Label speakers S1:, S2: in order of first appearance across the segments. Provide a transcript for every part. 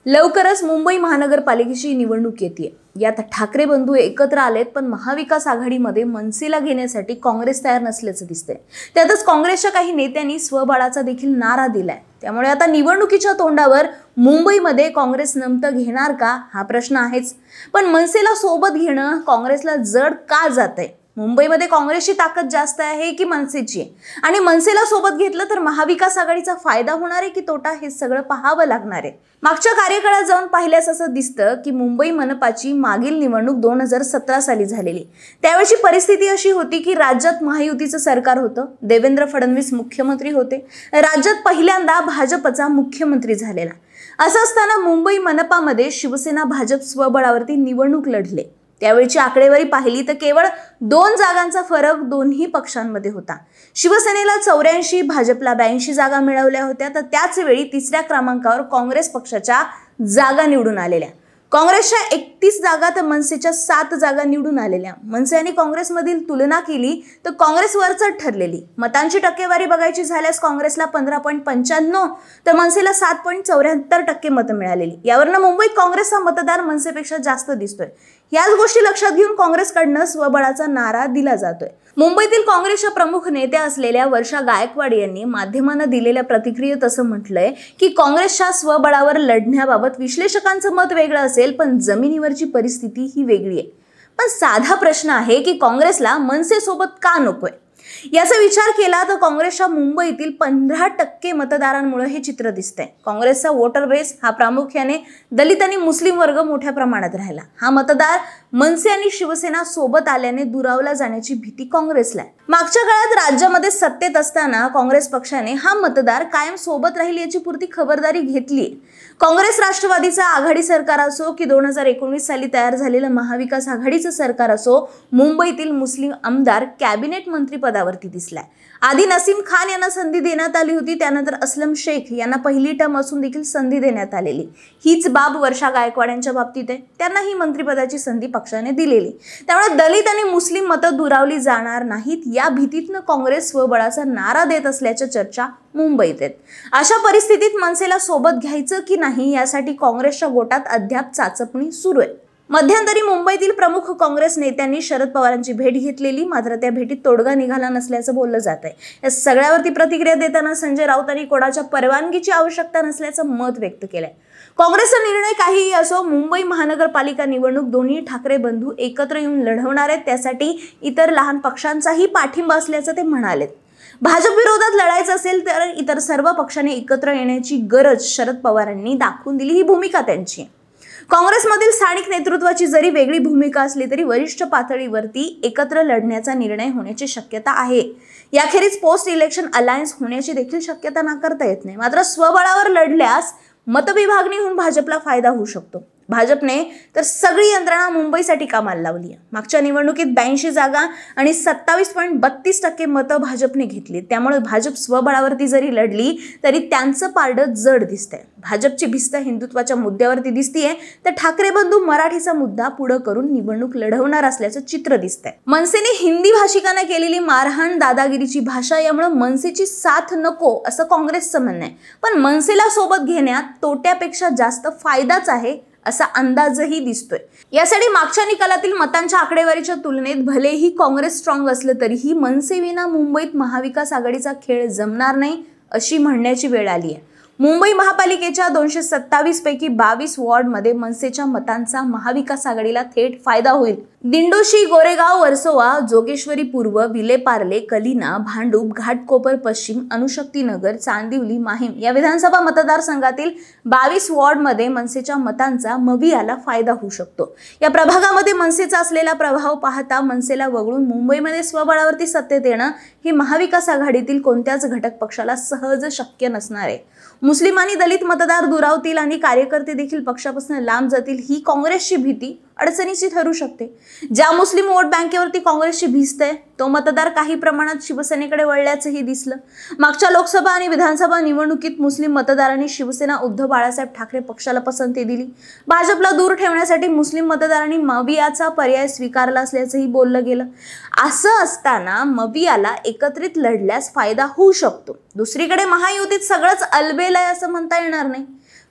S1: लवकरच मुंबई महानगरपालिकेची निवडणूक येते। यात ठाकरे बंधू एकत्र आलेत, पण महाविकास आघाडीमध्ये मनसेला घेण्यासाठी काँग्रेस तयार नसल्याचं दिसतंय। त्यातच काँग्रेसच्या काही नेत्यांनी स्वबळाचा देखील नारा दिलाय। त्यामुळे आता निवडणुकीच्या तोंडावर मुंबईमध्ये काँग्रेस नमतं घेणार का हा प्रश्न आहेच, पण मनसेला सोबत घेणं काँग्रेसला जड का जातंय? मुंबईमध्ये काँग्रेसची ताकद जास्त आहे की मनसेची? आणि मनसेला सोबत घेतलं तर महाविकास आघाडीचा फायदा होणार आहे की तोटा, हे सगळं पाहावं लागणार आहे। मागच्या कार्यकाळात जाऊन पाहिल्यास असं दिसतं की मुंबई मनपाची मागील निवडणूक 2017 साली झालेली। त्यावेळची परिस्थिती अशी होती की राज्यात महायुतीचं सरकार होतं, देवेंद्र फडणवीस मुख्यमंत्री होते, राज्यात पहिल्यांदा भाजपचा मुख्यमंत्री झालेला। असं असताना मुंबई मनपामध्ये शिवसेना भाजप स्वबळावरती निवडणूक लढले। त्यावेळची आकडेवारी पाहिली तर केवळ 2 जागांचा फरक दोन्ही पक्षांमध्ये होता। शिवसेनेला 84, भाजपला 82 जागा मिळवल्या होत्या, तर त्याच वेळी तिसऱ्या क्रमांकावर काँग्रेस पक्षाच्या जागा निवडून आलेल्या। काँग्रेसच्या 31 जागा तर मनसेच्या 7 जागा निवडून आलेल्या। मनसे आणि काँग्रेसमधील तुलना केली तर काँग्रेस वरचढ ठरलेली। मतांची टक्केवारी बघायची झाल्यास काँग्रेसला 15.95 तर मनसेला 7.74% मतं मिळालेली। यावरनं मुंबईत काँग्रेसचा मतदार मनसेपेक्षा जास्त दिसतोय। याच गोष्टी लक्षात घेऊन काँग्रेसकडनं स्वबळाचा नारा दिला जातोय। मुंबईतील काँग्रेसच्या प्रमुख नेत्या असलेल्या वर्षा गायकवाड यांनी माध्यमांना दिलेल्या प्रतिक्रियेत असं म्हटलंय की काँग्रेसच्या स्वबळावर लढण्याबाबत विश्लेषकांचं मत वेगळं असेल, पण जमिनीवरची परिस्थिती ही वेगळी आहे। पण साधा प्रश्न आहे की काँग्रेसला मनसेसोबत का नकोय? याचा विचार केला तर काँग्रेसच्या मुंबईतील 15% मतदारांमुळे हे चित्र दिसतंय। काँग्रेसचा वोटर बेस हा प्रामुख्याने दलित आणि मुस्लिम वर्ग मोठ्या प्रमाणात राहिला। हा मतदार मनसे आणि शिवसेना सोबत आल्याने दुरावला जाण्याची भीती काँग्रेसला आहे। मागच्या काळात राज्यामध्ये सत्तेत असताना काँग्रेस पक्षाने हा मतदार कायम सोबत राहील याची पुरती खबरदारी घेतली। काँग्रेस राष्ट्रवादीचा आघाडी सरकार असो की 2019 साली तयार झालेलं महाविकास आघाडीचं सरकार असो, मुंबईतील मुस्लिम आमदार कॅबिनेट मंत्रिपदावरती दिसलाय। आधी नसीम खान यांना संधी देण्यात आली होती, त्यानंतर असलम शेख यांना पहिली टर्म असून देखील संधी देण्यात आलेली। हीच बाब वर्षा गायकवाड यांच्या बाबतीत आहे, त्यांना ही मंत्रिपदाची संधी पक्षाने दिलेली। त्यामुळे दलित आणि मुस्लिम मतं दुरावली जाणार नाहीत या भीतीतनं काँग्रेस स्वबळाचा नारा देत असल्याच्या चर्चा मुंबईत आहेत। अशा परिस्थितीत मनसेला सोबत घ्यायचं की नाही यासाठी काँग्रेसच्या गोटात अद्याप चाचपणी सुरू आहे। मध्यंतरी मुंबईतील प्रमुख काँग्रेस नेत्यांनी शरद पवारांची भेट घेतलेली, मात्र त्या भेटीत तोडगा निघाला नसल्याचं बोललं जात आहे। या सगळ्यावरती प्रतिक्रिया देताना संजय राऊतांनी कोणाच्या परवानगीची आवश्यकता नसल्याचं मत व्यक्त केलंय। काँग्रेसचा निर्णय काहीही असो, मुंबई महानगरपालिका निवडणूक दोन्ही ठाकरे बंधू एकत्र येऊन लढवणार आहेत, त्यासाठी इतर लहान पक्षांचाही पाठिंबा असल्याचं ते म्हणालेत। भाजप विरोधात लढायचं असेल तर इतर सर्व पक्षांनी एकत्र येण्याची गरज शरद पवारांनी दाखवून दिली, ही भूमिका त्यांची। काँग्रेसमधील स्थानिक नेतृत्वाची जरी वेगळी भूमिका असली तरी वरिष्ठ पातळीवरती एकत्र लढण्याचा निर्णय होण्याची शक्यता आहे। याखेरीज पोस्ट इलेक्शन अलायन्स होण्याची देखील शक्यता नाकारता येत नाही। मात्र स्वबळावर लढल्यास मतविभागणी होऊन भाजपला फायदा होऊ शकतो। भाजपने तर सगळी यंत्रणा मुंबईसाठी कामाला लावली आहे। मागच्या निवडणुकीत 82 जागा आणि 27.32% मतं भाजपने घेतली। त्यामुळे भाजप स्वबळावरती जरी लढली तरी त्यांचं पारडं जड दिसतंय। भाजपची भिस्त हिंदुत्वाच्या मुद्द्यावरती दिसतीये, तर ठाकरे बंधू मराठीचा मुद्दा पुढे करून निवडणूक लढवणार असल्याचं चित्र दिसतंय। मनसेने हिंदी भाषिकांना केलेली मारहाण, दादागिरीची भाषा यामुळे मनसेची साथ नको असं काँग्रेसचं म्हणणं आहे। पण मनसेला सोबत घेण्यात तोट्यापेक्षा जास्त फायदाच आहे असा अंदाजही दिसतोय। यासाठी मागच्या निकालातील मतांच्या आकडेवारीच्या तुलनेत भलेही काँग्रेस स्ट्रॉंग असलं तरीही मनसेविना मुंबईत महाविकास आघाडीचा खेळ जमणार नाही अशी म्हणण्याची वेळ आली आहे। मुंबई महापालिकेच्या 227 पैकी 22 वॉर्डमध्ये मनसेच्या मतांचा महाविकास आघाडीला थेट फायदा होईल। दिंडोशी, गोरेगाव, वर्सोवा, जोगेश्वरी पूर्व, विलेपार्ले, कलिना, भांडूप, घाटकोपर पश्चिम, अणुशक्तीनगर, चांदिवली, माहीम या विधानसभा मतदारसंघातील 22 वॉर्डमध्ये मनसेच्या मतांचा मवियाला फायदा होऊ शकतो। या प्रभागामध्ये मनसेचा असलेला प्रभाव पाहता मनसेला वगळून मुंबईमध्ये स्वबळावरती सत्तेत येणं हे महाविकास आघाडीतील कोणत्याच घटक पक्षाला सहज शक्य नसणार आहे। मुस्लिम आणि दलित मतदार दुरावतील आणि कार्यकर्ते देखील पक्षापासून लांब जातील, ही काँग्रेसची भीती अडचणीची ठरू शकते। ज्या मुस्लिम वोट बँकेवरती काँग्रेसची भिस्त आहे तो मतदार काही प्रमाणात शिवसेनेकडे वळल्याचंही दिसलं। मागच्या लोकसभा आणि विधानसभा निवडणुकीत मुस्लिम मतदारांनी शिवसेना उद्धव बाळासाहेब ठाकरे पक्षाला पसंती दिली। भाजपला दूर ठेवण्यासाठी मुस्लिम मतदारांनी मवियाचा पर्याय स्वीकारला असल्याचंही बोललं गेलं। असं असताना मवियाला एकत्रित लढल्यास फायदा होऊ शकतो। दुसरीकडे महायुतीत सगळंच अलबेल आहे असं म्हणता येणार नाही।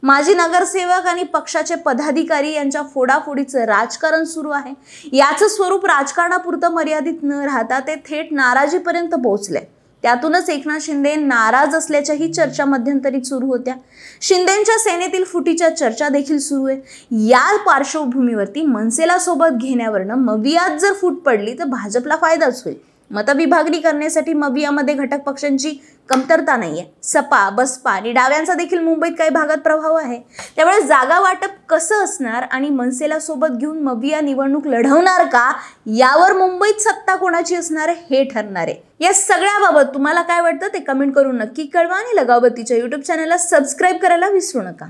S1: माजी नगरसेवक आणि पक्षाचे पदाधिकारी यांच्या फोडाफोडीचं राजकारण सुरू आहे। याचं स्वरूप राजकारणापुरतं मर्यादित न राहता ते थेट नाराजीपर्यंत पोहोचले। त्यातूनच एकनाथ शिंदे नाराज असल्याच्याही चर्चा मध्यंतरी सुरू होत्या। शिंदेंच्या सेनेतील फुटीच्या चर्चा देखील सुरू आहे। या पार्श्वभूमीवरती मनसेला सोबत घेण्यावरनं मवियात जर फूट पडली तर भाजपला फायदाच होईल। मतविभागणी करण्यासाठी मवियामध्ये घटक पक्षांची कमतरता नाहीये। सपा, बसपा आणि डाव्यांचा देखील मुंबईत काही भागात प्रभाव आहे। त्यामुळे जागा वाटप कसं असणार आणि मनसेला सोबत घेऊन मविया निवडणूक लढवणार का, यावर मुंबईत सत्ता कोणाची असणार हे ठरणार आहे। या सगळ्याबाबत तुम्हाला काय वाटतं ते कमेंट करून नक्की कळवा आणि लगावबत्तीच्या YouTube चॅनलला सबस्क्राईब करायला विसरू नका।